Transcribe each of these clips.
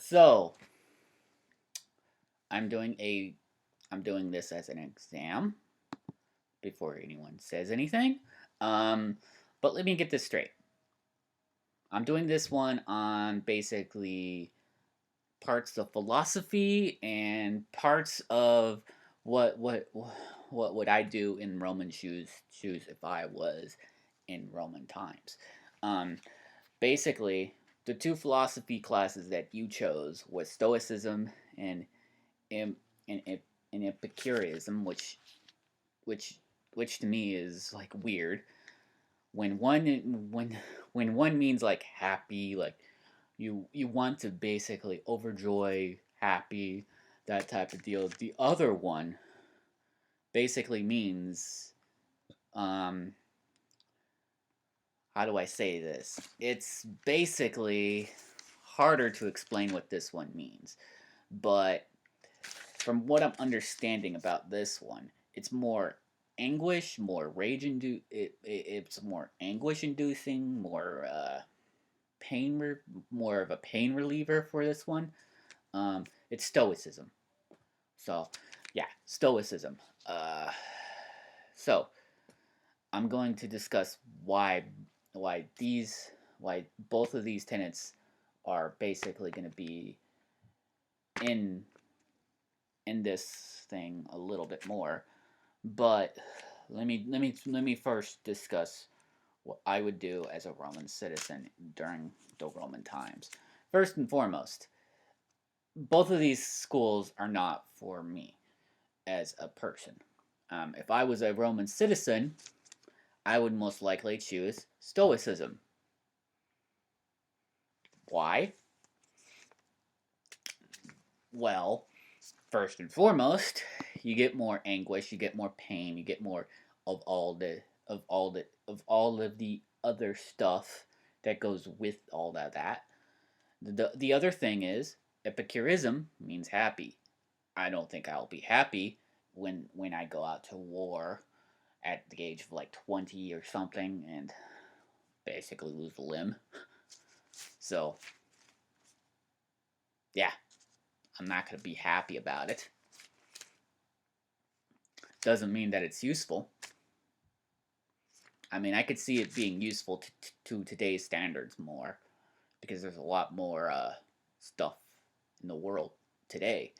So I'm doing a I'm doing this as an exam before anyone says anything. Um, but let me get this straight. I'm doing this one on basically parts of philosophy and parts of what what what would I do in Roman shoes if I was in Roman times. Um, Basically, the two philosophy classes that you chose was Stoicism and and, and, and Epicureanism, which which to me is like weird. When one when when one means like happy, like you want to basically overjoy, happy, that type of deal. The other one basically means um how do I say this? It's basically harder to explain what this one means. But from what I'm understanding about this one, it's more anguish, more it's more anguish inducing, pain, more of a pain reliever for this one. It's stoicism. So, yeah, stoicism. Uh, so I'm going to discuss why these why both of these tenets are basically going to be in in this thing a little bit more. But let me first discuss what I would do as a Roman citizen during the Roman times. First and foremost, both of these schools are not for me as a person. If I was a Roman citizen, I would most likely choose Stoicism. Why? Well, first and foremost, you get more anguish, you get more pain, you get more of all of the other stuff that goes with all that. The other thing is Epicurism means happy. I don't think I'll be happy when I go out to war at the age of like 20 or something and basically lose a limb. So, yeah, I'm not going to be happy about it. Doesn't mean that it's useful. I mean, I could see it being useful to today's standards more because there's a lot more stuff in the world today.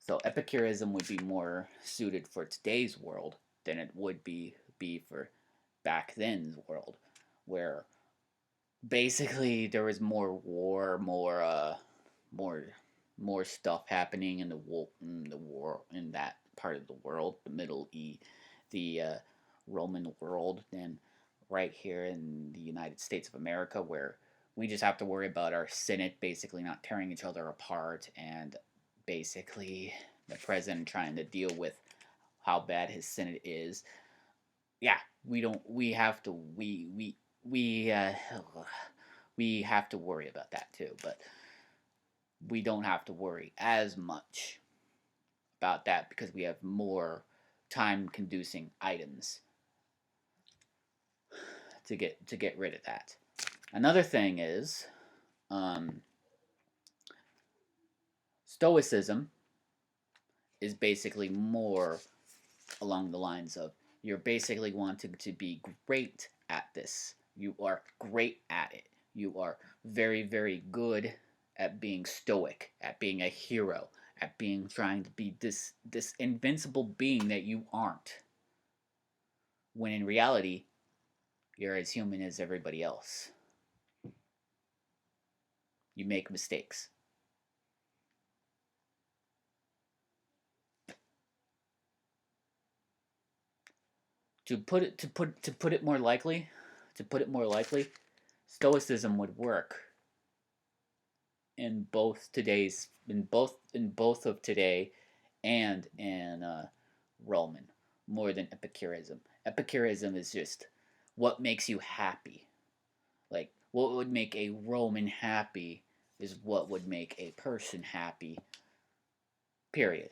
So Epicurism would be more suited for today's world than it would be for back then's world, where basically there was more war, more more stuff happening in the war in that part of the world, the the Roman world, than right here in the United States of America, where we just have to worry about our Senate basically not tearing each other apart and basically the president trying to deal with how bad his Senate is. Yeah, we don't. We we have to worry about that too, but we don't have to worry as much about that because we have more time conducing items to get rid of that. Another thing is um, stoicism is basically more along the lines of you're basically wanting to be great at this. You are great at it. You are very good at being stoic, at being a hero, at being trying to be this invincible being that you aren't. When in reality, you're as human as everybody else. You make mistakes. To put it more likely, stoicism would work in both of today and in Roman more than Epicurism. Epicurism is just what makes you happy. Like what would make a Roman happy is what would make a person happy. Period.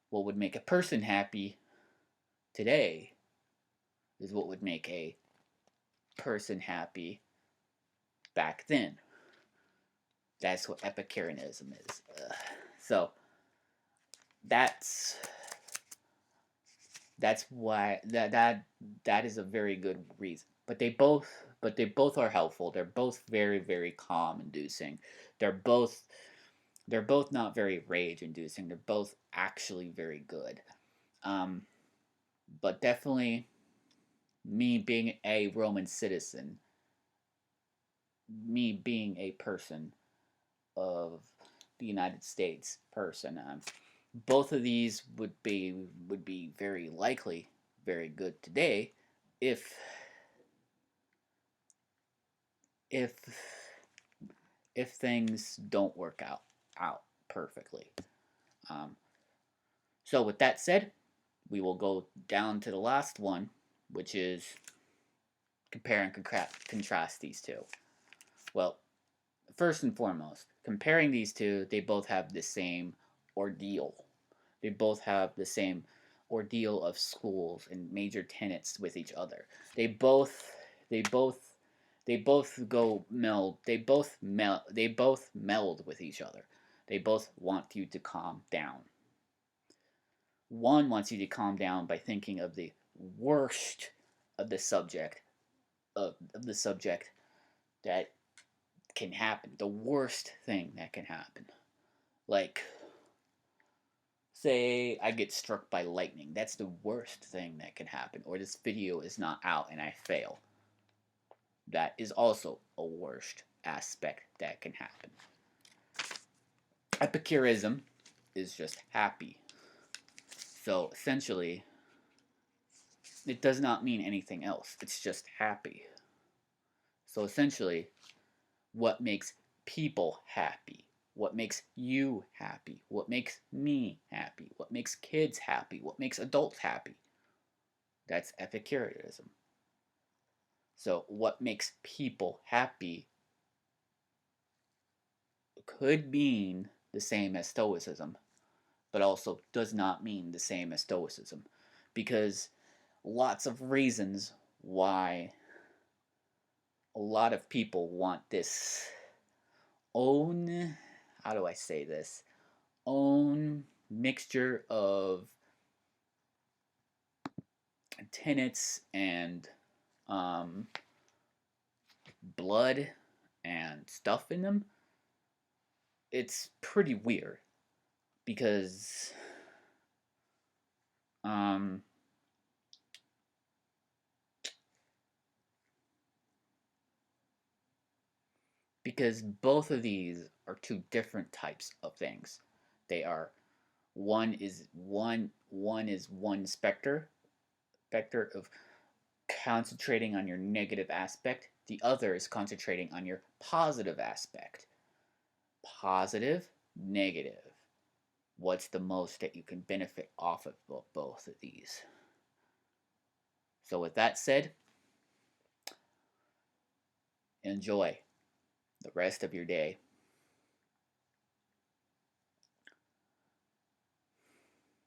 What would make a person happy today is what would make a person happy back then. That's what Epicureanism is. So that's why that is a very good reason. But they both are helpful. They're both very very calm inducing. They're both they're both not very rage inducing. They're both actually very good. Um, but definitely me being a Roman citizen, me being a person of the United States person, both of these would be very likely very good today if if if things don't work out perfectly. Um, so with that said, we will go down to the last one, which is compare and contrast these two. Well, first and foremost, comparing these two, they both have the same ordeal. They both have the same ordeal of schools and major tenets with each other. They both they both they both go meld. They both meld with each other. They both want you to calm down. One wants you to calm down by thinking of the worst of the subject of the subject that can happen. The worst thing that can happen. Like, say I get struck by lightning. That's the worst thing that can happen. Or this video is not out and I fail. That is also a worst aspect that can happen. Epicurism is just happy. So essentially, it does not mean anything else. It's just happy. So essentially, what makes people happy? What makes you happy? What makes me happy? What makes kids happy? What makes adults happy? That's Epicureanism. So, what makes people happy could mean the same as Stoicism, but also does not mean the same as Stoicism. Because lots of reasons why a lot of people want this own, how do I say this? Own mixture of tenets and um, blood and stuff in them. It's pretty weird because um, both of these are two different types of things. They are one is one specter of concentrating on your negative aspect. The other is concentrating on your positive aspect. Positive, negative. What's the most that you can benefit off of both of these? So with that said, enjoy the rest of your day.